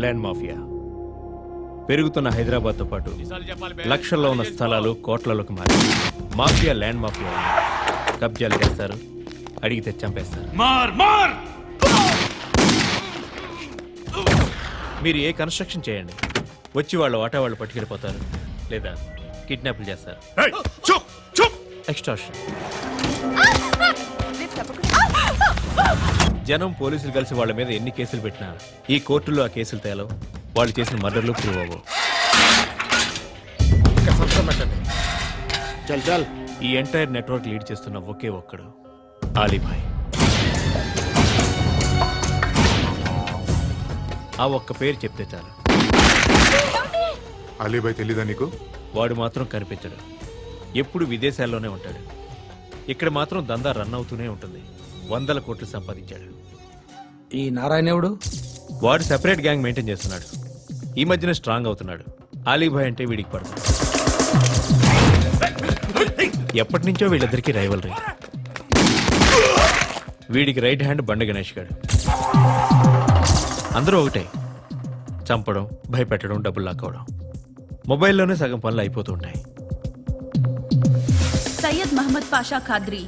Land mafia పెరుగుతున్న హైదరాబాద్తో పాటు లక్షల్లో ఉన్న స్థలాలు కోట్లలోకి మారి మాఫియా ల్యాండ్ మాఫియా కబ్జాలు చేస్తారు, అడిగితే చంపేస్తారు. మీరు ఏ కన్స్ట్రక్షన్ చేయండి, వచ్చి వాళ్ళు వాటా వాళ్ళు పట్టుకెళ్ళిపోతారు, లేదా కిడ్నాప్లు చేస్తారు. ఎక్స్టార్షన్. జనం పోలీసులు కలిసి వాళ్ళ మీద ఎన్ని కేసులు పెట్టినా ఈ కోర్టుల్లో ఆ కేసులు తేలవు, వాళ్ళు చేసిన మర్డర్లు ప్రూవ్ అవ్వవు. ఈ ఎంటైర్ నెట్వర్క్ లీడ్ చేస్తున్న ఒకే ఒక్కడు ఆలీభాయ్. ఆ ఒక్క పేరు చెప్తే చాలు. అలీభాయ్ తెలీదా నీకు? వాడు మాత్రం కనిపించడు, ఎప్పుడు విదేశాల్లోనే ఉంటాడు. ఇక్కడ మాత్రం దందా రన్ అవుతూనే ఉంటుంది. 100 కోట్లు సంపాదించాడు. ఈ నారాయణవుడు వాడు సెపరేట్ గ్యాంగ్ మెయింటైన్ చేస్తున్నాడు. ఈ మధ్యన స్ట్రాంగ్ అవుతున్నాడు. ఆలీభాయ్ అంటే వీడికి పడుతుంది. ఎప్పటి నుంచో వీళ్ళిద్దరికీ రైవల్రీ. వీడికి రైట్ హ్యాండ్ బండ గణేష్ గాడు. అందరూ ఒకటే, చంపడం, భయపెట్టడం, డబ్బులు లాక్కోవడం. మొబైల్లోనే సగం పనులు అయిపోతూ ఉంటాయి. సయ్యద్ మహమ్మద్ పాషా ఖాద్రీ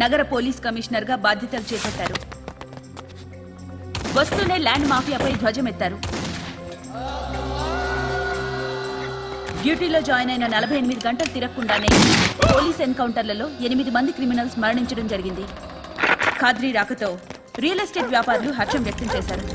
నగర పోలీస్ కమిషనర్ గా బాధ్యతలు చేపట్టారు. వస్తూనే ల్యాండ్ మాఫియాపై ధ్వజమెత్తారు. డ్యూటీలో జాయిన్ అయిన 48 గంటలు తిరగకుండానే పోలీస్ ఎన్కౌంటర్లలో 8 మంది క్రిమినల్స్ మరణించడం జరిగింది. ఖాద్రీ రాకతో రియల్ ఎస్టేట్ వ్యాపారులు హర్షం వ్యక్తం చేశారు.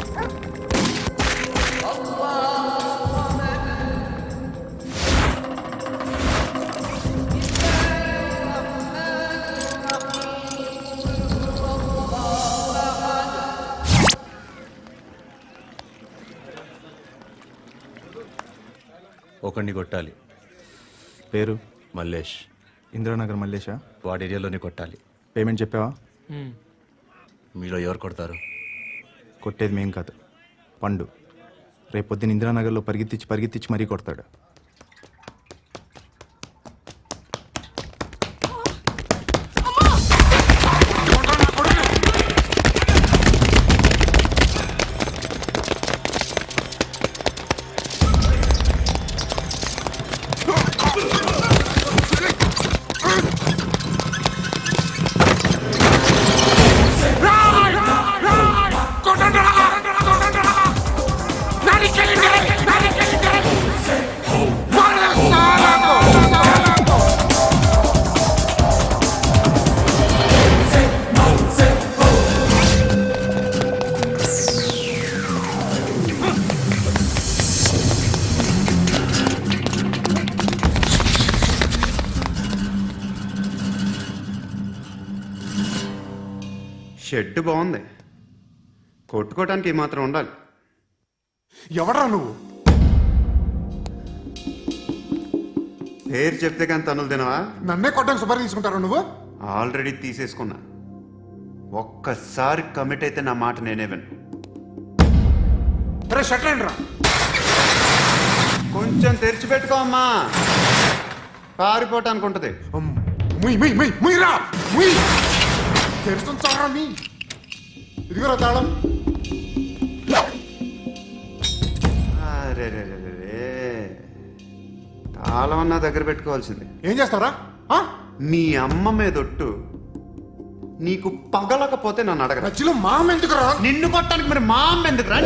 ఒకడిని కొట్టాలి. పేరు? మల్లేష్. ఇందిరానగర్ మల్లేషా? వాడి ఏరియాలోనే కొట్టాలి. పేమెంట్ చెప్పావా? మీలో ఎవరు కొడతారు? కొట్టేది మేం కాదు, పండు. రేపొద్దున ఇందిరానగర్లో పరిగెత్తించి మరీ కొడతాడు. షెడ్ బాగుంది, కొట్టుకోవటానికి ఏమాత్రం ఉండాలి. ఎవరా నువ్వు? పేరు చెప్తే కానీ తనులు తినవా? నన్నే కొట్టడానికి సుపారీ తీసుకుంటారా నువ్వు? ఆల్రెడీ తీసేసుకున్నా. ఒక్కసారి కమిట్ అయితే నా మాట నేనే విను. షట్రండి. కొంచెం తెరిచిపెట్టుకో అమ్మా, పారిపోవటానికి ఉంటుంది. తెరుస్తుంటారా మీ? ఇదిగోరా తాళం. అరే తాళం అన్నా దగ్గర పెట్టుకోవాల్సింది. ఏం చేస్తారా? మీ అమ్మ మీదొట్టు, నీకు పగలకపోతే నన్ను అడగరా. మధ్యలో మామ ఎందుకురా? నిన్ను కొట్టడానికి మరి మా అమ్మ ఎందుకురా?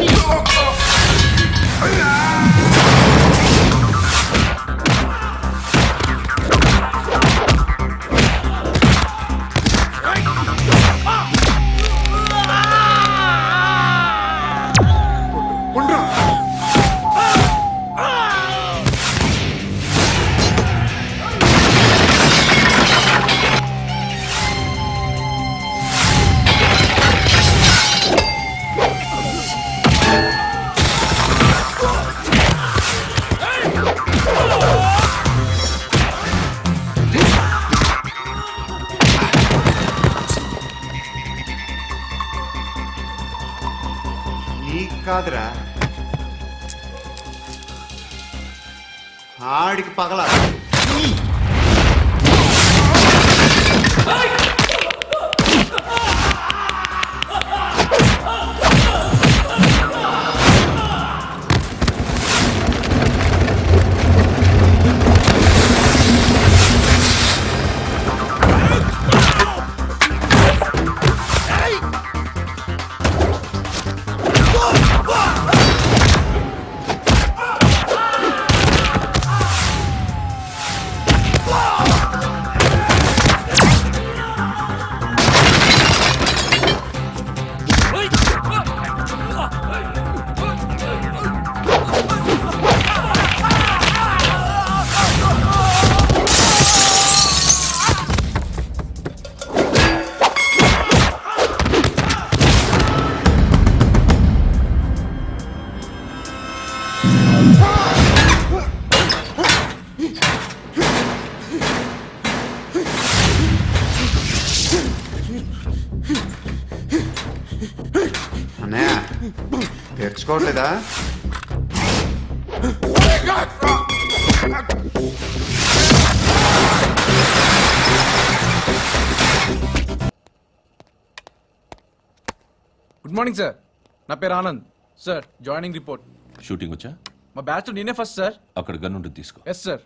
కాదురా, ఆడికి పగల. తెచ్చుకోవట్లేదా? గుడ్ మార్నింగ్ సార్, నా పేరు Anand sir. Joining report. Shooting వచ్చా? మా బ్యాచ్ నేనే ఫస్ట్ సార్. అక్కడ గన్ ఉంటుంది, తీసుకో. Yes sir.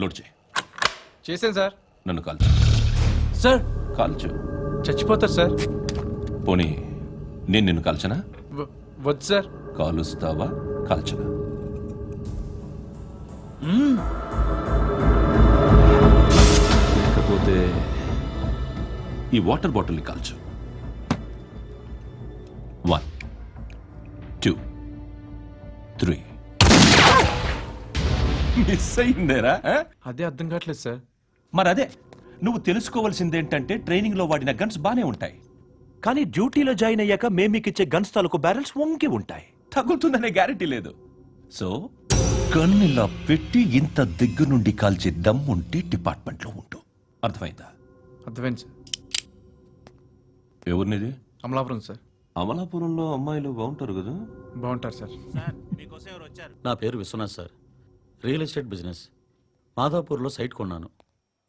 లోడ్ చేయి. చేశాను సార్. నన్ను కాల్చు. సార్ కాల్చు. చచ్చిపోతారు సార్. పోనీ నేను నిన్ను కాల్చనా? వద్దు సార్. కాలుస్తావా కాల్చనా? లేకపోతే ఈ వాటర్ బాటిల్ని కాల్చు. 1 2 3. మిస్ అయిందేరా? అదే అర్థం కావట్లేదు సార్. మరి అదే నువ్వు తెలుసుకోవాల్సిందేంటంటే ట్రైనింగ్ లో వాడిన గన్స్ బానే ఉంటాయి, కానీ డ్యూటీలో జాయిన్ అయ్యాక మేము మీకు ఇచ్చే గన్స్ తాలూకు బ్యారెల్స్ వంగి ఉంటాయి. తగులుతుందనే గ్యారెంటీ లేదు. సో గన్ ఇలా పెట్టి ఇంత దగ్గర నుండి కాల్చే దమ్ముంటే డిపార్ట్మెంట్ లో ఉంటూ. అర్థమైందా? అర్థమైంది సార్. ఎవరినిది? అమలాపురం సార్. అమలాపురంలో అమ్మాయిలు బాగుంటారు కదా? బాగుంటారు సార్. నా పేరు Viswanath sir. Real estate business. మాధాపూర్లో సైట్ కొన్నాను.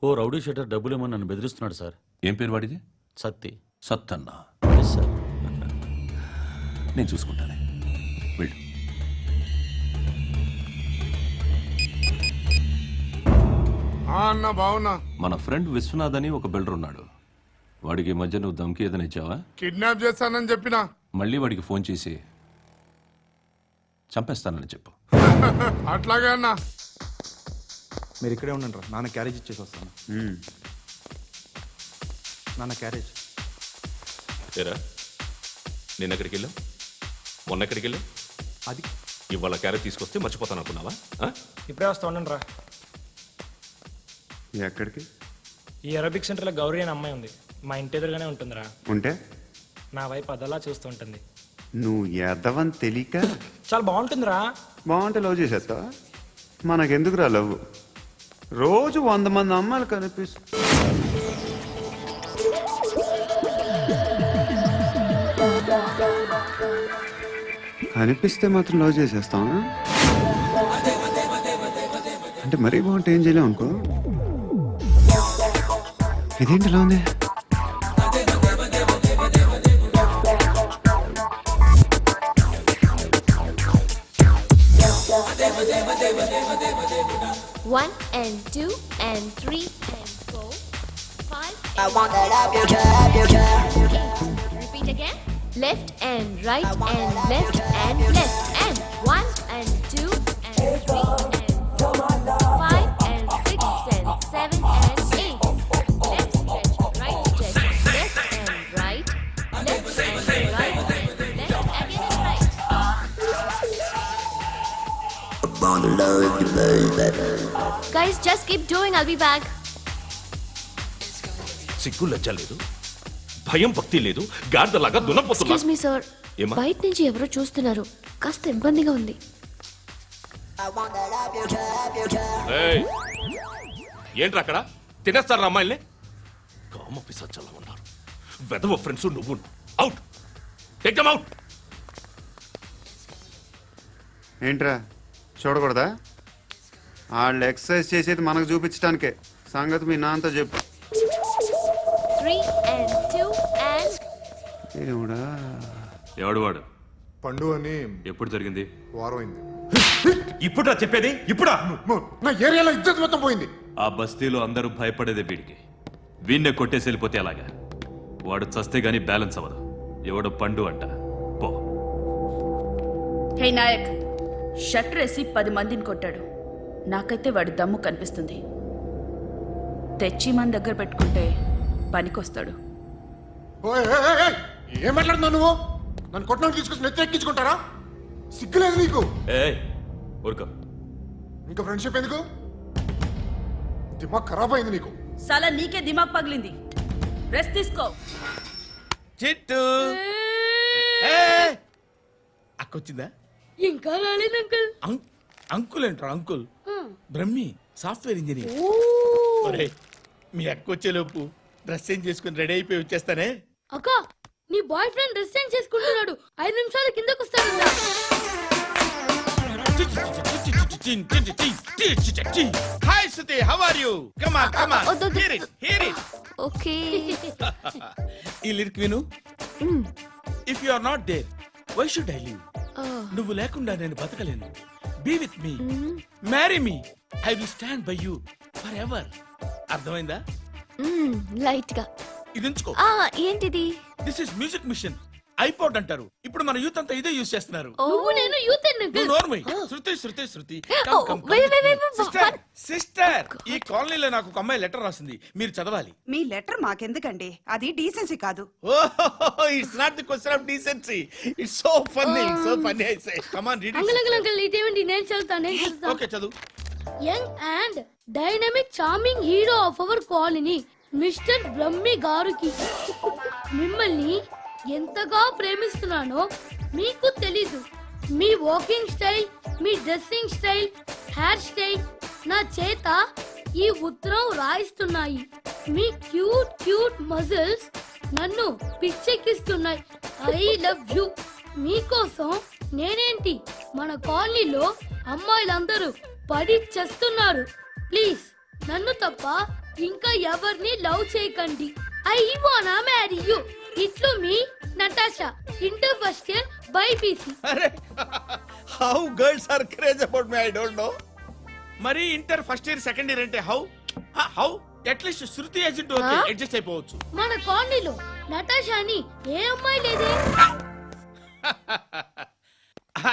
ఓ రౌడీ షెటర్ డబ్బులేమని నన్ను బెదిరిస్తున్నాడు సార్. ఏం పేరు వాడిది? సత్తి. సత్తన్నా. Yes sir. నేను చూసుకుంటానే, వెళ్ళు. అన్న బావున్నా. మన ఫ్రెండ్ విశ్వనాథ్ అని ఒక బిల్డర్ ఉన్నాడు. వాడికి ఈ మధ్య నువ్వు దమ్కి ఏదైనా ఇచ్చావా? కిడ్నాప్ చేస్తానని చెప్పినా. మళ్ళీ వాడికి ఫోన్ చేసి చంపేస్తానని చెప్పు. అట్లాగే అన్న. మీరు ఇక్కడే ఉండండి రా, నాన్న క్యారేజ్ ఇచ్చేసి వస్తాను. నాన్న క్యారేజ్. ఏరా నిన్న ఎక్కడికి వెళ్ళావు? మొన్న ఎక్కడికి వెళ్ళావు? అది ఇవాళ క్యారెట్ తీసుకొస్తే మర్చిపోతాను అనుకున్నావా? ఇప్పుడే వస్తా ఉండండి రా. ఎక్కడికి? ఈ అరబిక్ సెంటర్లో గౌరీ అనే అమ్మాయి ఉంది. మా ఇంటి ఎదురుగానే ఉంటుందిరా. ఉంటే నా వైపు అదలా చూస్తూ ఉంటుంది. నువ్వు ఎద్దవని తెలియక చాలా బాగుంటుందిరా. బాగుంటే లవ్ చేసేస్తావా? మనకెందుకురా లవ్? రోజు 100 మంది అమ్మాయిలు కనిపిస్తే మాత్రం లవ్ చేసేస్తావా? అంటే మరీ బాగుంటే ఏం చేయలేం అనుకో. ఇదేంటి ఇలా ఉంది? One and two and three and four, five. I want that up your car. Repeat again. Left and right and left and left and one and two and three and four, five and six and seven and eight. Left stretch, right stretch, left and right, left and right and left again and right. Guys, just keep doing. I'll be back. సిగ్గు లజ్జ లేదు, భయం భక్తి లేదు, గాడిదలాగా దున్నపోతున్నా. Excuse me, sir. ఏమ్మా? బయట నుంచి ఎవరో చూస్తున్నారు. కాస్త ఇబ్బందిగా ఉంది. ఏయ్, ఏంట్రా అక్కడ? తినేస్తారా అమ్మాయిల్ని? కామ పిశాచాలా ఉన్నారు. వెదవ ఫ్రెండ్స్ నువ్వు. Out, take them out. ఏంట్రా చూడకూడదా? వాళ్ళు ఎక్సర్సైజ్ చేసేది మనకు చూపించడానికే. సంగతి మీ నాన్నతో చెప్పు. 3 and 2 and ఏమిడా? ఎవడు వాడు? పండు అని ఎప్పుడు జరిగింది? వారం అయింది. ఇప్పుడా చెప్పేది? ఇప్పుడా? నా ఏరియాలో ఇజ్జత్ మొత్తం పోయింది. ఆ బస్తీలో అందరూ భయపడేదే వీడికి. వీణ్ణే కొట్టేసి వెళ్ళిపోతే అలాగా. వాడు చస్తే గానీ బ్యాలెన్స్ అవ్వదు. ఎవడో పండు అంట. పో. హే నాయక్, షట్టర్ వేసి 10 మందిని కొట్టాడు. నాకైతే వాడి దమ్ము కనిపిస్తుంది. తెచ్చి మన దగ్గర పెట్టుకుంటే పనికొస్తాడు. ఓయ్, ఏయ్, ఏయ్, ఏయ్, ఏం మాట్లాడుతున్నావు నువ్వు? నన్ను కొట్టడానికి తీసుకొచ్చి నెత్తి ఎక్కించుకుంటారా? సిగ్గులేదు నీకు? ఏయ్ ఊరుకో. ఇంకా ఫ్రెండ్షిప్ ఎందుకు? దిమాగ్ ఖరాబ్ అయింది నీకు. సాలా నీకే దిమాగ్ పగిలింది. రెస్ట్ తీసుకో. చిట్టు అక్కొచ్చిందా? ఇంకా రాలేదు అంకుల్. అంకుల్ ఏంట్రా అంకుల్? Brahmi software engineer. ఒరేయ్, మీ అక్క వచ్చేలోపు డ్రెస్ చేంజ్ చేసుకుని రెడీ అయిపోయి వచ్చేస్తానే. అక్క, నీ బాయ్ ఫ్రెండ్ డ్రెస్ చేంజ్ చేసుకుంటున్నాడు 5 నిమిషాలు కిందకు వస్తాడంట. Hi Suti, how are you? Come on, come on. Hear it, hear it. Okay. ఈ లిరిక్ విను. If you are not there, why should I live? నువ్వు లేకుండా నేను బతకలేను. Be with me, marry me, I will stand by you forever. అర్థమైందా? Light గా. ఇది ఉంచుకో. ఏంటిది? This is music machine. IPod అంటారు. ఇప్పుడు మన యూత్ అంతా ఇదే యూస్ చేస్తున్నారు. నువ్వు నేను యూత్ నువ్వు నోర్మై. శృతి, శృతి, శృతి. సిస్టర్, సిస్టర్, ఈ కాలనీలో నాకు ఒక అమ్మాయి లెటర్ రాసింది, మీరు చదవాలి. మీ లెటర్ మాకెందుకండి, అది డీసెన్సీ కాదు. It's not the question of decency. It's so funny, so funny. I say come on read uncle ఇదేమండి? నేను చదువుతాను. ఓకే, చదువు. Young and dynamic charming hero of our colony mister Brahmi గారికి మిమ్మల్ని ఎంతగా ప్రేమిస్తున్నానో మీకు తెలీదు. మీ వాకింగ్ స్టైల్, మీ డ్రెస్సింగ్ స్టైల్, హెయిర్ స్టైల్ నా చేత ఈ ఉత్తరం రాయిస్తున్నాయి. మీ క్యూట్ క్యూట్ మజిల్స్ నన్ను పిచ్చెక్కిస్తున్నాయి. I love you. మీకోసం నేనేంటి, మన కాలనీలో అమ్మాయిలందరూ పడి చేస్తున్నారు. ప్లీజ్ నన్ను తప్ప ఇంకా ఎవరిని లవ్ చేయకండి. ఐ వానా మ్యారీ యూ. ఇట్లు మీ Natasha, inter first year BiPC. అరే, how girls are craze about me, I don't know. మరి inter first year second year అంటే how how at least Shruti agent okay, adjust అయిపోవచ్చు. మన కాలనీలో నటాషా అని ఏ అమ్మాయి లేదే.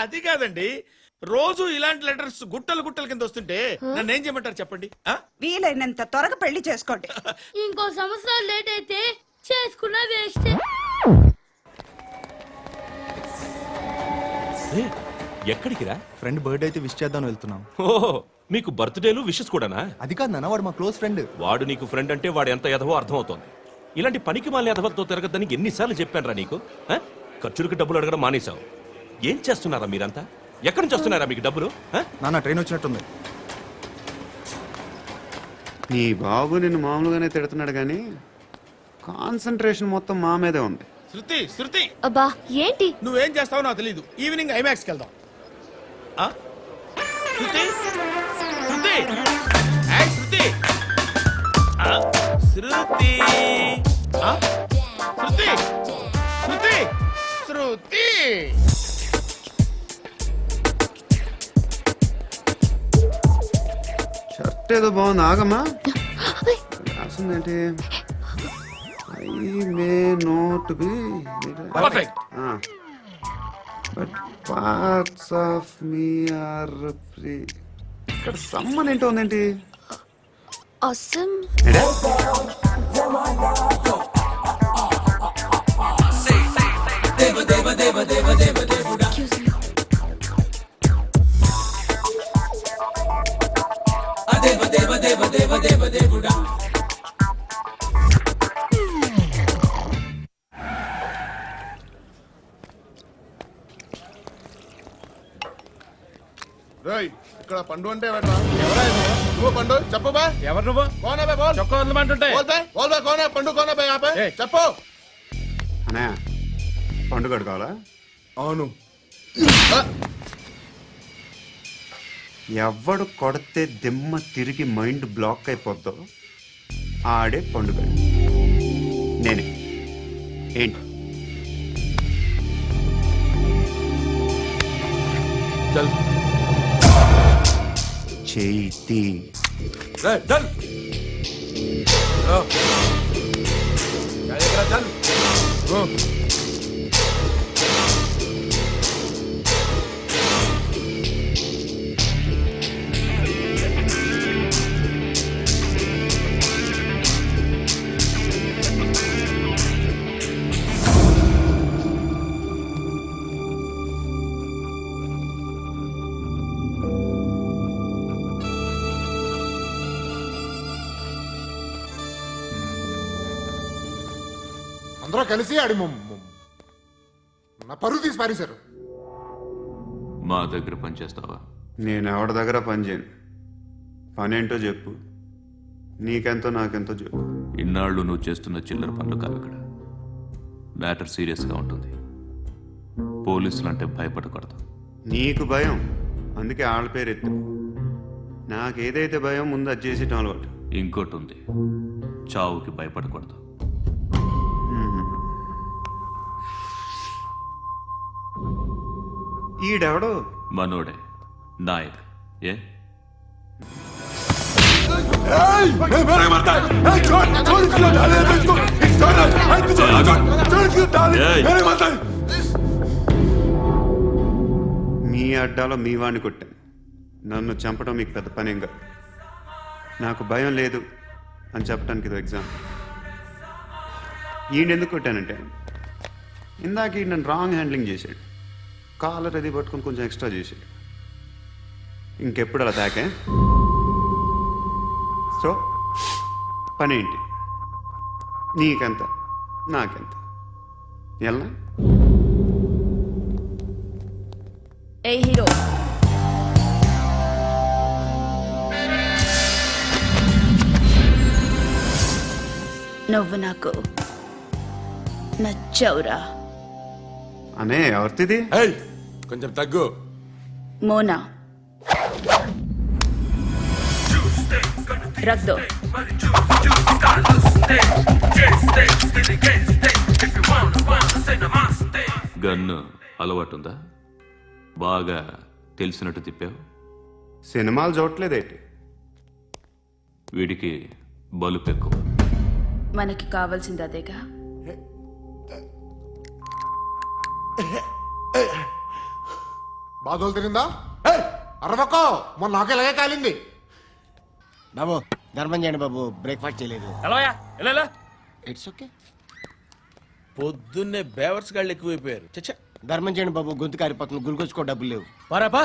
అది కాదండి, రోజు ఇలాంటి లెటర్స్ గుట్టలు గుట్టల కింద వస్తుంటే నన్ను ఏం చేయమంటారు చెప్పండి? వీలైనంత త్వరగా పెళ్లి చేసుకోండి. ఇంకో సంవత్సరాలు లేట్ అయితే చేసుకున్న వేస్ట్. ఎక్కడికి రా? ఫ్రెండ్ బర్త్డే అయితే విష్ చేద్దాం వెళ్తున్నాం. ఓహో, మీకు బర్త్డేలు విషెస్ కూడానా? అది కాదు నాన్న, వాడు మా క్లోజ్ ఫ్రెండ్. వాడు నీకు ఫ్రెండ్ అంటే వాడు ఎంత ఎదవో అర్థమవుతోంది. ఇలాంటి పనికి మాలిన ఎదవతో తిరగద్దని ఎన్నిసార్లు చెప్పాను రా నీకు? ఖర్చులకు డబ్బులు అడగడం మానేశావు. ఏం చేస్తున్నారా మీరంతా? ఎక్కడి నుంచి వస్తున్నారా మీకు డబ్బులు? నాన్న ట్రైన్ వచ్చినట్టుంది. నీ బాబు నిన్ను మామూలుగానే తిడుతున్నాడు కానీ కాన్సన్ట్రేషన్ మొత్తం మా మీదే ఉంది. శృతి, శృతి, అబ్బా ఏంటి? నువ్వేం చేస్తావో నాకు తెలీదు. ఈవినింగ్ ఐమాక్స్కి వెళ్దాం. శృతి, శృతి, ఏయ్ శృతి, శృతి, శృతి, శృతి, శృతి. షర్ట్ ఏదో బాగుంది, ఆగమ్మా. రాసిందేంటి? I may not be perfect. But parts of me are free. ఇక్కడ సమ్మన్ ఏంటో ఉందేంటి? awesome. Excuse me. రేయ్, ఇక్కడ పండు అంటే ఎవరా? నువ్వు పండు చెప్పు బా. ఎవరు నువ్వు? కోనా బే బోల్. చొక్కా వదలమంటుంటే బోల్ బే, బోల్ బే, కోనా పండు, కోనా బే ఆపే. చెప్పు. అన్నయ్య, పండుగ కావాలా? అవును. ఎవడు కొడితే దిమ్మ తిరిగి మైండ్ బ్లాక్ అయిపోద్దో ఆడే పండుగ. నేనే. ఏంటి? చల్ చేతి. చల్ అందరూ కలిసి ఆడి నా పరువు తీసి పారేశారు. మా దగ్గర పనిచేస్తావా? నేను ఎవరి దగ్గర పని చేయను. పని ఏంటో చెప్పు. నీకెంతో నాకెంతో చెప్పు. ఇన్నాళ్ళు నువ్వు చేస్తున్న చిల్లర పనులు కావు ఇక్కడ. మ్యాటర్ సీరియస్గా ఉంటుంది. పోలీసులు అంటే భయపడకూడదు. నీకు భయం, అందుకే ఆళ్ళ పేరు ఎత్తు. నాకేదైతే భయం ముందు అది చేసేటం అలవాటు. ఇంకోటి ఉంది, చావుకి భయపడకూడదు. ఈడెవడో మనోడే నాయక్. ఏ మీ అడ్డాలో మీ వాడిని కొట్టాను. నన్ను చంపడం మీకు పెద్ద పనేం కాదు. నాకు భయం లేదు అని చెప్పడానికి ఇది ఎగ్జామ్. ఈయన ఎందుకు కొట్టానంటే ఇందాక ఈయన నన్ను రాంగ్ హ్యాండ్లింగ్ చేశాడు. కాలర్ అది పట్టుకొని కొంచెం ఎక్స్ట్రా చేశాడు. ఇంకెప్పుడు అలా తాకే. సో పనేంటి? నీకెంత నాకెంత ఎలా? ఏ హీరో, నువ్వు నాకు నచ్చవురా. అనే ఎవరిది? కొంచెం తగ్గు. మోనా రख दो. గన్ను అలవాటుందా? బాగా తెలిసినట్టు తిప్పావు. సినిమాలు చూడట్లేదేంటి? వీడికి బలుపు ఎక్కువ. మనకి కావాల్సింది అదేగా. బాధలు తిరిందా? అరవకో, మొన్న నాకు ఇలాగే కాలింది. బాబు ధర్మం చేయండి బాబు, బ్రేక్ఫాస్ట్ చేయలేదు. It's okay. పొద్దున్నే బేవర్స్ గాళ్ళు ఎక్కువైపోయారు. చచ్చా, ధర్మం చేయండి బాబు, గొంతు కారిపోతుంది, గురికొచ్చుకో డబ్బులు లేవు. పారాపా.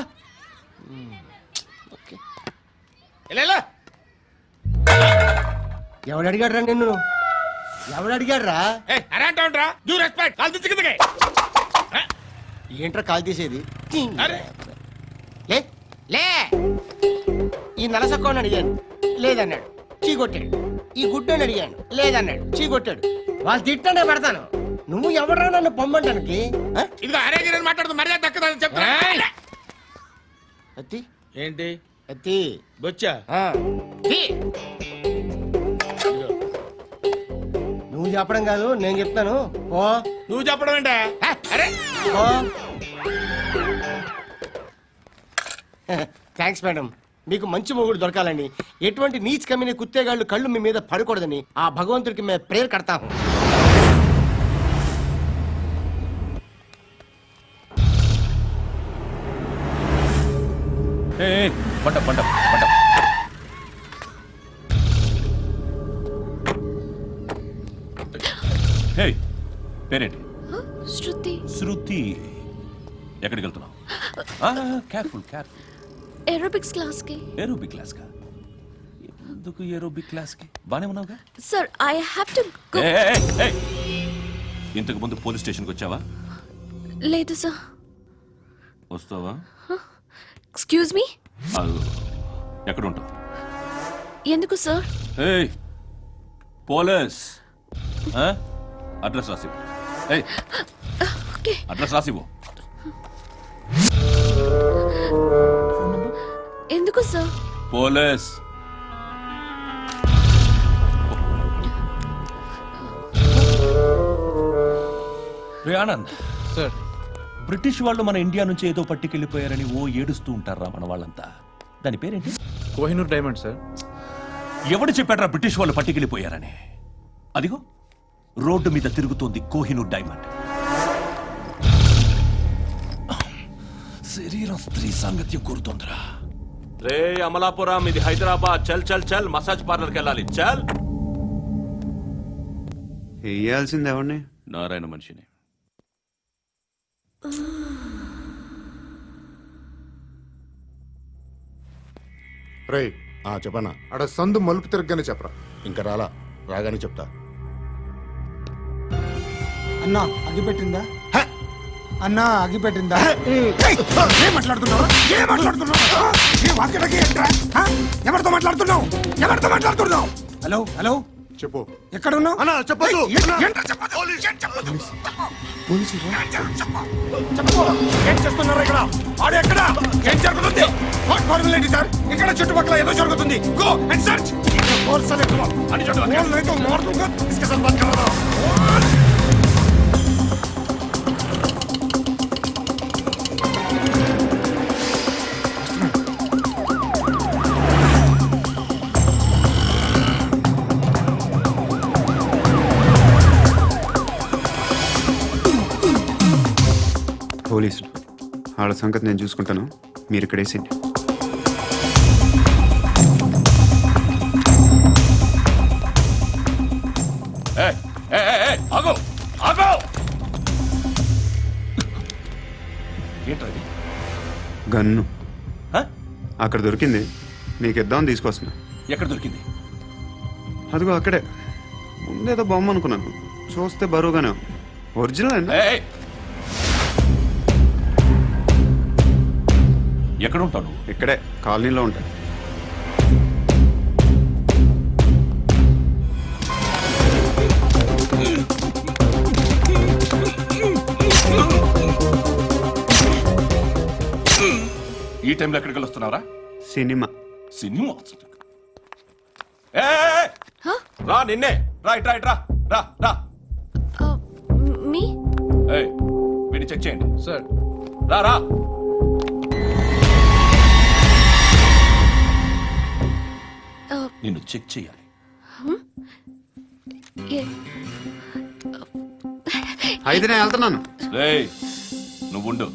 ఓకే. ఎలా ఎవడు అడిగాడు రా నిన్ను? ఎవడు అడిగాడు రా? అరే అంటావుంట్రా, డ్యూ రెస్పెక్ట్. కాల్ తెచ్చి కిందకి. ఏంట్రా కాల్ తీసేది? అరే లే లే. ఈ నలసక్కని అడిగాను, లేదన్నాడు, చీ కొట్టాడు. ఈ గుడ్డని అడిగాను, లేదన్నాడు, చీ కొట్టాడు. వాళ్ళు తిట్టానే పెడతాను. నువ్వు ఎవడరా నన్ను పొమ్మంటానికి? ఇదిగో అరే గిరని మాట్లాడుతూ మర్యాద దక్కదని చెప్తా. అత్తి ఏంటి అత్తి బొచ్చా? నువ్వు చెప్పడం కాదు, నేను చెప్తాను. ఓ నువ్వు చెప్పడం ఏంటా? అరే ఓ థ్యాంక్స్ మేడం. మీకు మంచి మొగుడు దొరకాలని, ఎటువంటి నీచ్ కమ్మిన కుత్తేగాళ్ళు కళ్ళు మీ మీద పడకూడదని ఆ భగవంతుడికి మేము ప్రేయర్ కడతాము. పంట పంట పంట. హే, పేరేంటి? శృతి. శృతి. ఎక్కడికి వెళ్తున్నావు? Careful careful. ఏరోబిక్స్ క్లాస్ కి. ఏరోబిక్ క్లాస్ కా? ఎందుకు ఏరోబిక్ క్లాస్ కి? బానే ఉన్నావుగా? Sir I have to go. ఇంతకు ముందు పోలీస్ స్టేషన్కి వచ్చావా? లేదు సార్. వస్తావా? Excuse me. ఎక్కడ ఉంటావు? ఎందుకు సార్? పోలీస్ అడ్రస్ రాసివ్వు. అడ్రస్ రాసివ్వు. ఎందుకు సార్? పోలీస్. రే ఆనంద్ సార్, బ్రిటిష్ వాళ్ళు మన ఇండియా నుంచి ఏదో పట్టుకెళ్ళిపోయారని ఓ ఏడుస్తూ ఉంటారా మన వాళ్ళంతా? దాని పేరేంటి? Kohinoor diamond sir. ఎవడు చెప్పాడ్రా బ్రిటిష్ వాళ్ళు పట్టుకెళ్ళిపోయారని? అదిగో రోడ్డు మీద తిరుగుతోంది కోహినూర్ డైమండ్. శరీరం స్త్రీ సాంగత్యం కోరుతోందిరా. రే అమలాపురం, ఇది హైదరాబాద్. చల్ చల్ చల్, మసాజ్ పార్లర్కి వెళ్ళాలి. చల్. వేయాల్సింది ఎవరిని? నారాయణ మనిషిని. రే చెప్పనా, అక్కడ సందు మలుపు తిరగగానే చెప్పరా. ఇంకా రాగానే చెప్తా. అన్నా అగిపెట్టిందా? అన్నా అగిపెట్టిందా? ఏం మాట్లాడుతున్నావు? ఎవరితో మాట్లాడుతున్నావు? హలో హలో, చెప్పు. ఎక్కడ ఉన్నావు? అన్నా చెప్పదు. ఏం చేస్తున్నారు ఇక్కడ? ఆడు ఎక్కడ? ఏం జరుగుతుంది? వాట్ ఫార్మల్ ఏంటి సార్? ఇక్కడ చుట్టుపక్కల ఏదో జరుగుతుంది. Go and search. అని పోలీసులు వాళ్ళ సంగతి నేను చూసుకుంటాను, మీరు ఇక్కడ వేసేయండి. ఆగో ఆగో ఏంటది? గన్ను హ? అక్కడ దొరికింది, మీకు ఇద్దామని తీసుకొస్తున్నా. ఎక్కడ దొరికింది? అదిగో అక్కడే. ముందేదో బొమ్మ అనుకున్నాను, చూస్తే బరువుగానే ఉంది. ఒరిజినల్ అండి. ఎక్కడ ఉంటావు? ఇక్కడే కాలనీలో ఉంటాయి. ఈ టైంలో ఎక్కడికి వస్తున్నారా? సినిమా. సినిమా రా, నిన్నే రా, ఇట్రా ఇట్రా, రా రా. మీ వీడిని చెక్ చేయండి సార్. రా రా. నిన్ను చెక్ చేయాలి. అయితే నేను వెళ్తున్నాను. నువ్వు ఉండు.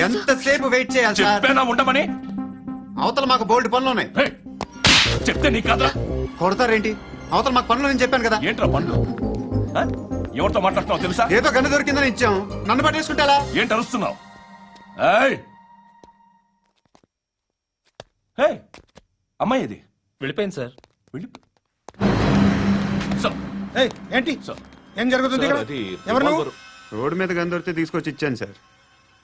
ఎంతసేపు వెయిట్ చేయాలి? చెప్పేనా ఉండమని? అవతల మాకు బోల్డ్ పనులు ఉన్నాయి. చెప్తే నీ కదా కొడతారేంటి? అవతల మాకు పనులు నేను చెప్పాను కదా. ఏంట్రా పనులు? ఎవరితో మాట్లాడుతున్నావు తెలుసా? ఏదో గన్ను దొరికిందని ఇచ్చాం, నన్ను పట్టేసుకుంటా. ఏంటి అరుస్తున్నావు? అమ్మాయి ఇది వెళ్ళిపోయింది సార్. ఏంటి ఏం జరుగుతుంది ఇక్కడ? ఎవరు నువ్వు? రోడ్డు మీద గన్ను దొరికితే తీసుకొచ్చి ఇచ్చాను సార్.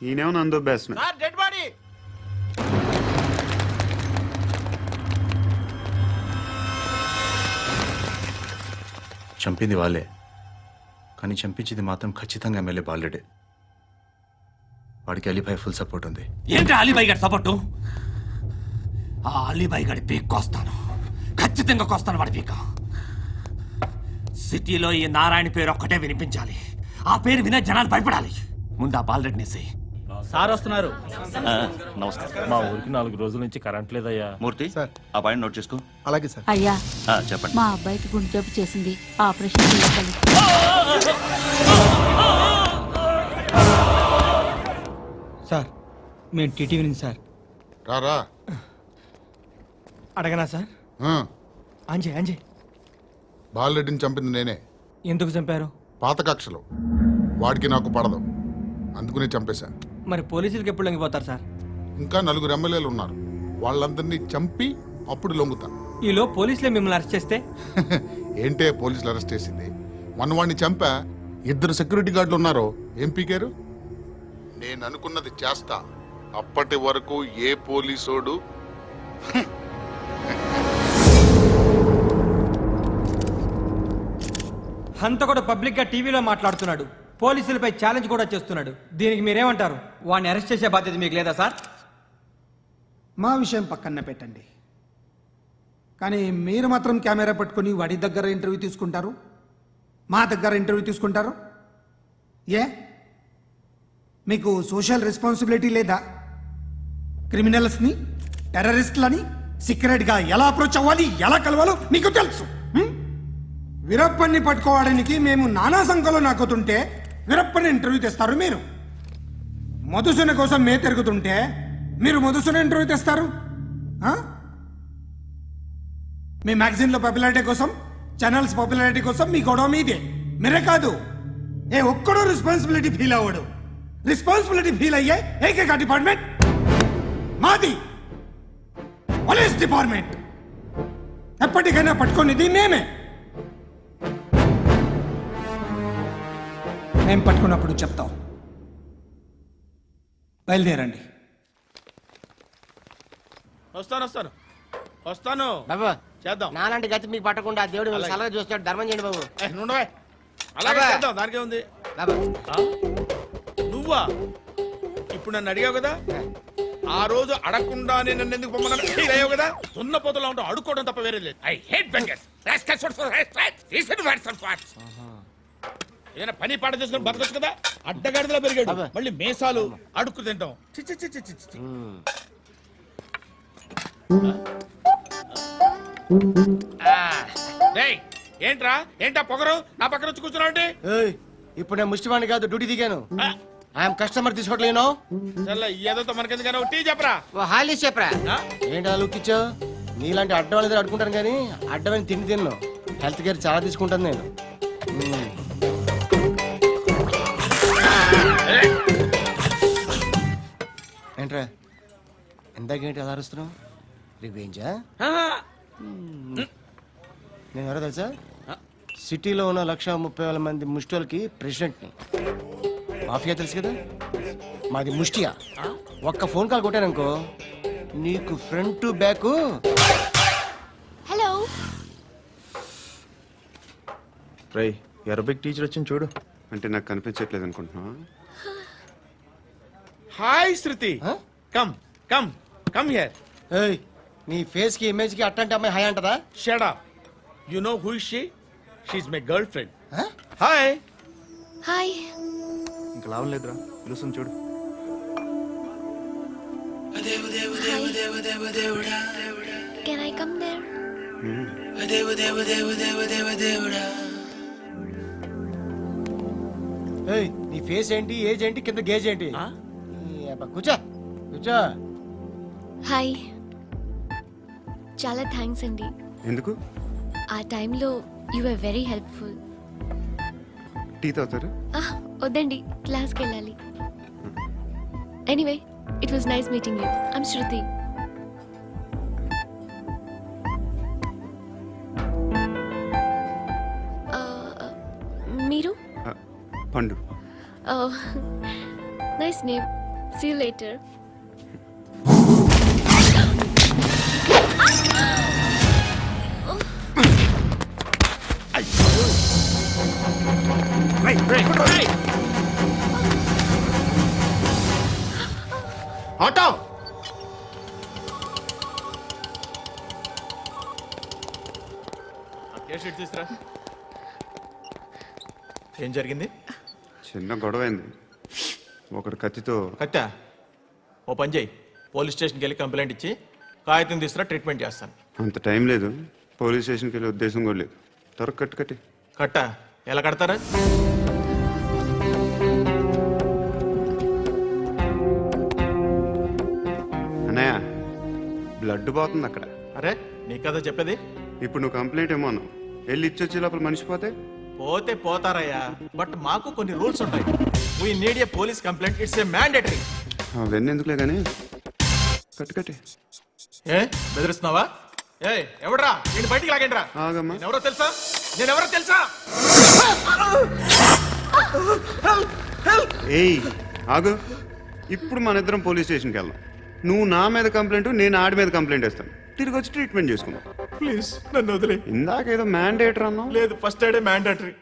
ఈయనేమో నన్ను దొబ్బేస్తున్నా. Dead body. చంపింది వాళ్ళే, కానీ చంపించింది మాత్రం ఖచ్చితంగా ఎమ్మెల్యే బాలుడే. వాడికి అలీభాయ్ ఫుల్ సపోర్ట్ ఉంది. ఏంటి అలీబాయి గారి సపోర్టు? ఆ అలీబాయి గారి పీక్ కోస్తాను, ఖచ్చితంగా కోస్తాను వాడి పీక. సిటీలో ఈ నారాయణ పేరు ఒక్కటే వినిపించాలి. ఆ పేరు వినే జనాలు భయపడాలి. ముందు ఆ బాలరెడ్డిని సార్ వస్తున్నారు. నమస్కారం. మా ఊరికి 4 రోజుల నుంచి కరెంట్ లేదయ్యా. మూర్తి ఆ పాయింట్ నోట్ చేసుకో. అలాగే సార్. అయ్యా, చెప్పండి. మా అబ్బాయికి గుండె జబ్బు చేసింది, ఆపరేషన్ చేయాలి. సార్ మేము టీటీవీ నుంచి సార్. రారా. అడగనా సార్? అంజయ్ బాలరెడ్డిని చంపింది నేనే. ఎందుకు చంపారు? పాత కక్షలు, వాడికి నాకు పడదు, అందుకునే చంపేశా. మరి పోలీసులకి ఎప్పుడు లొంగిపోతారు సార్? ఇంకా 4 ఎమ్మెల్యేలు ఉన్నారు, వాళ్ళందరినీ చంపి అప్పుడు లొంగుతా. ఈలో పోలీసులే మిమ్మల్ని అరెస్ట్ చేస్తే? ఏంటే పోలీసులు అరెస్ట్ చేసింది? వాడిని చంపా, 2 సెక్యూరిటీ గార్డులు ఉన్నారు, ఏం పీకారు? నేను అనుకున్నది చేస్తా. అప్పటి వరకు ఏ పోలీసోడు అంత కూడా పబ్లిక్ గా టీవీలో మాట్లాడుతున్నాడు, పోలీసులపై ఛాలెంజ్ కూడా చేస్తున్నాడు. దీనికి మీరేమంటారు? వాడిని అరెస్ట్ చేసే బాధ్యత మీకు లేదా సార్? మా విషయం పక్కన పెట్టండి, కానీ మీరు మాత్రం కెమెరా పట్టుకొని వాడి దగ్గర ఇంటర్వ్యూ తీసుకుంటారు, మా దగ్గర ఇంటర్వ్యూ తీసుకుంటారు. ఏ మీకు సోషల్ రెస్పాన్సిబిలిటీ లేదా? క్రిమినల్స్ని, టెర్రరిస్టులని సీక్రెట్గా ఎలా అప్రోచ్ అవ్వాలి, ఎలా కలవాలో మీకు తెలుసు. వీరప్పన్ని పట్టుకోవడానికి మేము నానా సంఖ్యలో నాకుతుంటే వీరప్పని ఇంటర్వ్యూ తెస్తారు మీరు. మధుసూన కోసం మే తిరుగుతుంటే మీరు మధుసూన ఇంటర్వ్యూ తెస్తారు. మీ మ్యాగజైన్లో పాపులారిటీ కోసం, ఛానల్స్ పాపులారిటీ కోసం మీ గొడవ మీదే. మీరే కాదు, ఏ ఒక్కడో రెస్పాన్సిబిలిటీ ఫీల్ అవ్వడు. రెస్పాన్సిబిలిటీ ఫీల్ అయ్యే ఏకైక డిపార్ట్మెంట్ మాది, పోలీస్ డిపార్ట్మెంట్. ఎప్పటికైనా పట్టుకునేది మేమే. మేము పట్టుకున్నప్పుడు చెప్తాం. బయలుదేరండి. వస్తాను వస్తాను వస్తాను బాబు చేద్దాం నాలాంటి గతి మీకు పట్టకుండా దేవుడు మిమ్మల్ని అలాగే. సలహా చూస్తాడు, ధర్మం చేయండి బాబు. నుండవే అలాగే అబ్బా. చేద్దాం దానికే ఉంది బాబు నువ్వా ఇప్పుడు నన్ను అడిగావు కదా ఆ రోజు అడగకుండానే నన్ను ఎందుకు పొమ్మన్నాను ఫీల్ అయ్యావు కదా సున్న పోతలో ఉంటావు అడుక్కోవడం తప్ప వేరే లేదు ఐ హేట్ బెంగర్స్ ఏదైనా పని పాట చేసుకుని బతకొచ్చు కదా అడ్డగాడిదలా పెరిగాడు అబ్బా. మళ్ళీ మేసాలు అడుక్కు తింటాం చి చి చి చి చి చి. డేయ్, ఏంట్రా ఏంటా పొగరు నా పక్కన వచ్చి కూర్చున్నావు అంటే ఏయ్, ఇప్పుడు నేను ముష్టివాణి కాదు, డ్యూటీ దిగాను. ఐఎమ్ కస్టమర్ తీసుకోవట్లేను. చల్ల ఏదో మనకెందుకైనా టీ చెప్పరా ఓ హాలీ చెప్పరా ఆ? ఏంటి అలా లుక్ ఇచ్చావు? నీలాంటి అడ్డవాళ్ళ దగ్గర అడుకుంటాను కానీ అడ్డమైన తిండి తిన్ను. హెల్త్ కేర్ చాలా తీసుకుంటాను నేను. ఏంట్రా ఎందాకేంటి అలా అరుస్తున్నావు? రివేంజా? నేను ఎవరో తెలుసా? సిటీలో ఉన్న 1,30,000 మంది ముష్టిలకి ప్రెసిడెంట్ని. మాఫియా తెలుసు కదా, మాది ముష్టియా. ఒక్క ఫోన్ కాల్ కొట్టాననుకో నీకు ఫ్రంట్ టు బ్యాక్. హలో రై అరబిక్ టీచర్ వచ్చింది చూడు. అంటే నాకు కనిపించట్లేదు అనుకుంటున్నా. Hi Shruti Huh? Come come come here ఏయ్, నీ ఫేస్ కి ఇమేజ్ కి అట్టంటే అమ్మాయి హై అంటదా? Shut up you know who is she she is my girl friend Huh? Hi hi ఇంకా లాభం లేదురా పిలుస్తుంది చూడు. కెన్ ఐ కమ్ దేర్ ఏయ్, నీ ఫేస్ ఏంటి, ఏజ్ ఏంటి, కింద గేజ్ ఏంటి? ఈ అబ్బా, కూర్చో కూర్చో. హాయ్ చాలా థ్యాంక్స్ అండి. ఎందుకు? ఆ టైంలో you are very helpful. Tea తాగుతారు? వద్దండి, క్లాస్కి వెళ్ళాలి. Anyway it was nice meeting you. I'm Shruti. మీరు? Pandu. Nice name. See you later. Auto తీసురా. ఏం జరిగింది? చిన్న గొడవ అయింది. ఒకడు కత్తితో. కట్టా ఓ పని చేయి, పోలీస్ స్టేషన్కి వెళ్ళి కంప్లైంట్ ఇచ్చి కాగితం తీసుకురా, ట్రీట్మెంట్ చేస్తాను. అంత టైం లేదు, పోలీస్ స్టేషన్కి వెళ్ళే ఉద్దేశం కూడా లేదు. త్వరగా కట్టు కట్టి. కట్టా ఎలా కడతారా? అన్నయ్య బ్లడ్ పోతుంది అక్కడ. అరే నీ కదా చెప్పేది. ఇప్పుడు నువ్వు కంప్లైంట్ ఏమో అన్నావు, వెళ్ళి ఇచ్చొచ్చే లోపల మనిషి పోతే పోతే పోతారయ్యా, బట్ మాకు కొన్ని రూల్స్ ఉంటాయి. We need a police complaint, it's a mandatory. అవన్నీ ఎందుకులే కానీ కట్టు కట్టి. ఏ బెదిరిస్తున్నావా? ఏ ఎవడ్రా నేను బయటికి లాగండిరా. ఆగమ్మా. ఎవరో తెలుసా? నేనెవరో తెలుసా? ఏయ్ ఆగు, ఇప్పుడు మన ఇద్దరం పోలీస్ స్టేషన్కి వెళ్దాం. నువ్వు నా మీద కంప్లైంట్, నేను ఆడి మీద కంప్లైంట్ వేస్తాను. తిరిగి వచ్చి ట్రీట్మెంట్ చేసుకుందాం. ప్లీజ్ నన్ను వదిలే. ఇందాక ఏదో మ్యాండేటర్ అన్నావు. లేదు, ఫస్ట్ ఎయిడే మ్యాండేటరీ.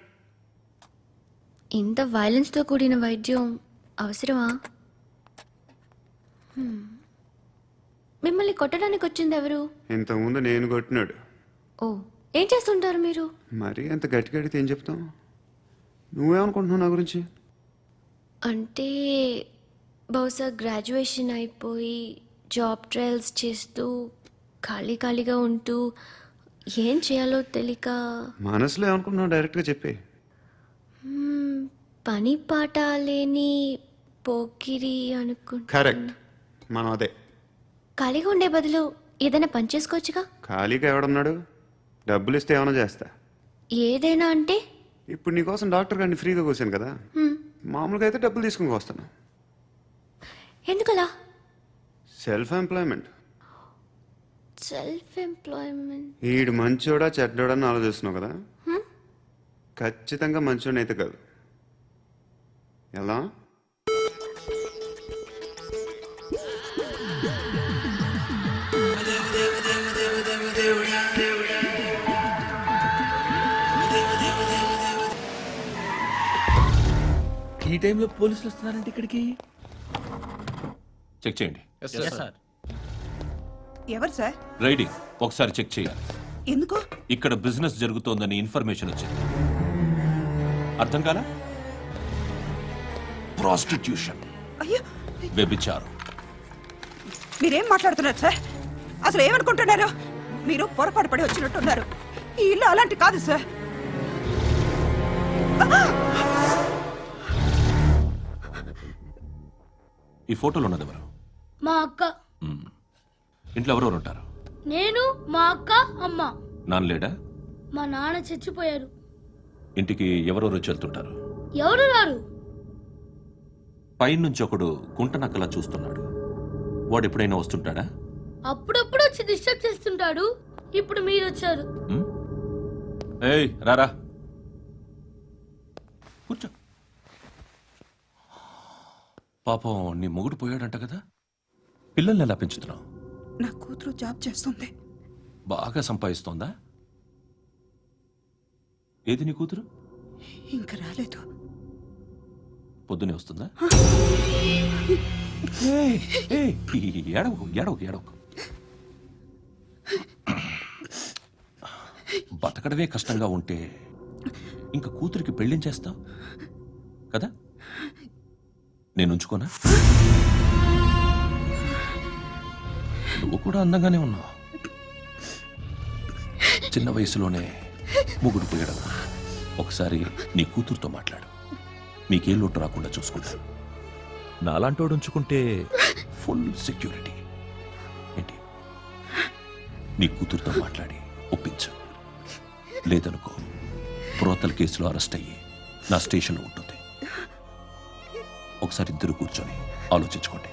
ఇంత వైలెన్స్తో కూడిన వైద్యం అవసరమా? మిమ్మల్ని కొట్టడానికి వచ్చింది ఎవరు? ఇంతకుముందు నేను కొట్టినాడు. ఓ, ఏం చేస్తుంటారు మీరు? మరి అంత గట్టిగా అడిగితే ఏం చెప్తాం? నువ్వేమనుకుంటున్నావు నా గురించి? అంటే బహుశా గ్రాడ్యుయేషన్ అయిపోయి జాబ్ ట్రయల్స్ చేస్తూ ఖాళీగా ఉంటూ ఏం చేయాలో తెలియక మనసులో ఏమనుకుంటున్నావు డైరెక్ట్గా చెప్పే. పని పాట లేని పోకిరి అనుకుంటా. కరెక్ట్, మనం అదే. ఖాళీగా ఉండే బదులు ఏదైనా పని చేసుకోవచ్చుగా. ఖాళీగా ఎవడన్నాడు? డబ్బులు ఇస్తే ఏమైనా చేస్తా. ఏదైనా అంటే? ఇప్పుడు నీకోసం డాక్టర్ గారిని ఫ్రీగా కూర్చాను కదా, మామూలుగా అయితే డబ్బులు తీసుకుని వస్తాను. ఎందుకలా? Self employment. Self employment. ఈడు మంచోడా చెడ్డోడా అని ఆలోచిస్తున్నావు కదా, ఖచ్చితంగా మంచోడని అయితే కాదు. ఎలా? ఈ టైంలో పోలీసులు వస్తున్నారంటే ఇక్కడికి? చెక్ చేయండి. సార్ ఎవరు సార్? రైడింగ్ ఒకసారి చెక్ చేయాలి. ఎందుకు? ఇక్కడ బిజినెస్ జరుగుతోందని ఇన్ఫర్మేషన్ వచ్చింది. అర్థం కాలా? ప్రాస్టిట్యూషన్, అయ్యో, వ్యభిచారం. మీరేం మాట్లాడుతున్నారు సార్? అసలు ఏమనుకుంటున్నారు? మీరు పొరపాటు పడి వచ్చినట్టున్నారు. ఈ ఇల్లు అలాంటి కాదు సార్. ఈ ఫోటోలో ఉన్నది ఎవరు? మా అక్క. మ్మ్. ఇంట్లో ఎవరెవరు ఉంటారు? నేను, మా అక్క, అమ్మ. నాన్న లేడా? మా నాన్న చచ్చిపోయారు. ఇంటికి ఎవరెవరు వచ్చి వెళ్తుంటారు? ఎవరు రారు. పైనుంచి ఒకడు గుంట నక్కలా చూస్తున్నాడు. వాడు ఎప్పుడైనా వస్తుంటాడా? అప్పుడప్పుడు వచ్చి డిస్టర్బ్ చేస్తుంటాడు. ఇప్పుడు మీరు వచ్చారు. మ్మ్? ఏయ్ రారా, కూర్చో. పాపం నీ మొగుడు పోయాడంట కదా, పిల్లల్ని ఎలా పెంచుతున్నావు? నా కూతురు జాబ్ చేస్తుంది. బాగా సంపాదిస్తోందా? ఏది నీ కూతురు? ఇంకా రాలేదు. పొద్దునే వస్తుందా? ఏయ్, ఏయ్, ఏడవకు ఏడవకు ఏడవకు. బతకడమే కష్టంగా ఉంటే ఇంకా కూతురికి పెళ్ళించేస్తావు కదా? నేను ఉంచుకోనా? నువ్వు కూడా అందంగానే ఉన్నావు. చిన్న వయసులోనే ముగ్గురు పోయడం. ఒకసారి నీ కూతురుతో మాట్లాడు. మీకే లోటు రాకుండా చూసుకుంటాను. నాలాంటోడు ఉంచుకుంటే ఫుల్ సెక్యూరిటీ. ఏంటి? నీ కూతురుతో మాట్లాడి ఒప్పించు. లేదనుకో, ప్రోతల కేసులో అరెస్ట్ అయ్యి నా స్టేషన్లో ఉంటుంది. ఒకసారి ఇద్దరు కూర్చొని ఆలోచించుకోండి.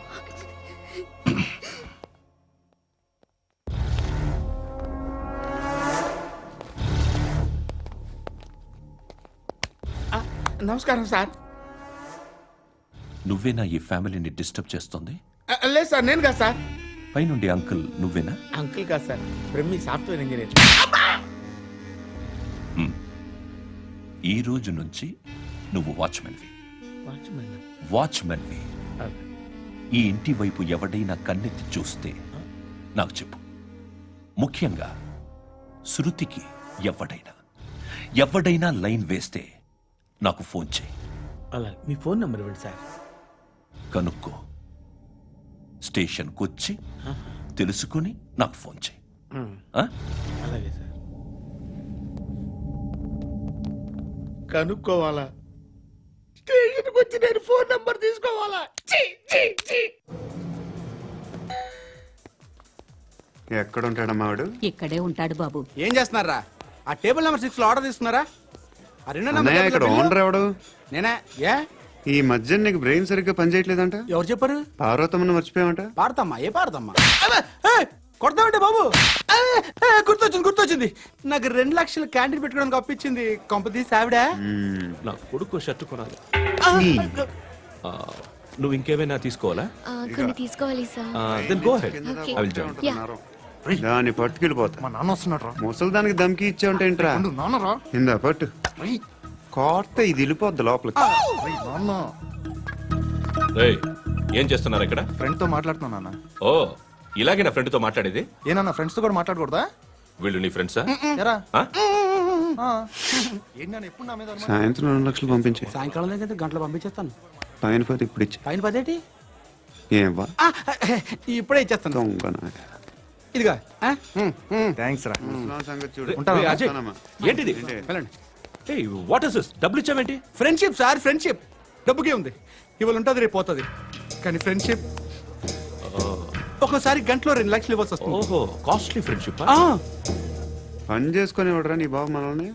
నమస్కారం సార్. నువ్వేనా ఈ ఫ్యామిలీని డిస్టర్బ్ చేస్తుంది? లేదు సార్, నేను కాదు సార్. పైనుండి అంకుల్ నువ్వేనా? అంకుల్ కాదు సార్, బ్రహ్మి సాఫ్ట్వేర్ ఇంజనీర్. ఈ రోజు నుంచి నువ్వు వాచ్మెన్వి. వాచ్మెన్? వాచ్మెన్వి. ఈ ఇంటి వైపు ఎవడైనా కన్నెత్తి చూస్తే నాకు చెప్పు. ముఖ్యంగా శృతికి ఎవడైనా లైన్ వేస్తే నాకు ఫోన్ చేయి. అలా మీ ఫోన్ నెంబర్ ఇవ్వండి సార్. కనుక్కో, స్టేషన్కి వచ్చి తెలుసుకుని నాకు ఫోన్ చేయి. ఆ? అలాగే సార్. కనుక్కోవాలా? స్టేషన్కి వచ్చి నేను ఫోన్ నంబర్ తీసుకోవాలా? ఛీ, ఛీ, ఛీ. ఎక్కడ ఉంటాడమ్మా వాడు? ఇక్కడే ఉంటాడు బాబు. ఏం చేస్తున్నారా? ఆ టేబుల్ నెంబర్ 6 లో ఆర్డర్ తీసుకున్నారా? ఆ రెండో అన్నయ్య, ఇక్కడ ఓనర్ ఎవడు? నేనే. ఏ ఈ మధ్య నీకు బ్రెయిన్ సరిగ్గా పనిచేయట్లేదంట. ఎవరు చెప్పారు? పార్వతమ్మను మర్చిపోయామంట. పాడతామ్మా? ఏ పాడతామ్మా? కొడతామంటే బాబు. గుర్తొచ్చింది. నాకు 2 లక్షలు క్యాంటీన్ పెట్టుకోవడానికి అప్పించింది కొంపతీసి ఆవిడ. నా కొడుకు షర్ట్ కొనాలి. నువ్వు ఇంకేమైనా తీసుకోవాలా? కొన్ని తీసుకోవాలి sir. Then go ahead. I will join. దాన్ని పట్టుకెళ్ళిపోతా. మా నాన్న వస్తున్నాడు. ముసలి దానికి దమ్కి ఇచ్చావంటే ఏంట్రా? నాన్నరా. ఇందా పట్టు. కోర్త ఇది వెళ్ళిపోద్ది లోపలికి. ఏయ్, ఏం చేస్తున్నారు ఇక్కడ? ఫ్రెండ్తో మాట్లాడుతున్నా నాన్న. ఓ, ఇలాగే నా ఫ్రెండ్తో మాట్లాడేది? ఏనన్నా ఫ్రెండ్స్తో కూడా మాట్లాడకూడదా? వీళ్ళు నీ ఫ్రెండ్సా? ఎరా ఆ? ఏంటి నాన్న ఎప్పుడు నా మీద అనుమానం? సాయంత్రం 2 లక్షలు పంపించే. సాయంకాలం దగ్గర గంటలు పంపించేస్తాను. పైన పోతే ఇప్పుడు ఇచ్చే. పైన 10 ఏంటి? ఏం వా ఇప్పుడే ఇచ్చేస్తాను. దొంగనా. ఇదిగా. థ్యాంక్స్ రా. ముసలాం సంగతి చూడు. ఏయ్, అజయ్, ఏంటిది? వెళ్ళండి. ఏయ్, వాట్ ఇస్ దిస్? డబ్బులు ఇచ్చావేంటి? Friendship sir, friendship. డబ్బుకే ఉంది. ఇవాళ ఉంటుంది, రేపు పోతుంది. కానీ ఫ్రెండ్షిప్ ఒక్కోసారి గంటలో 2 లక్షలు ఇవ్వాల్సి వస్తుంది. ఓహో, కాస్ట్లీ ఫ్రెండ్షిప్. పని చేసుకొని ఇవ్వడరా నీ బాబు మనల్ని?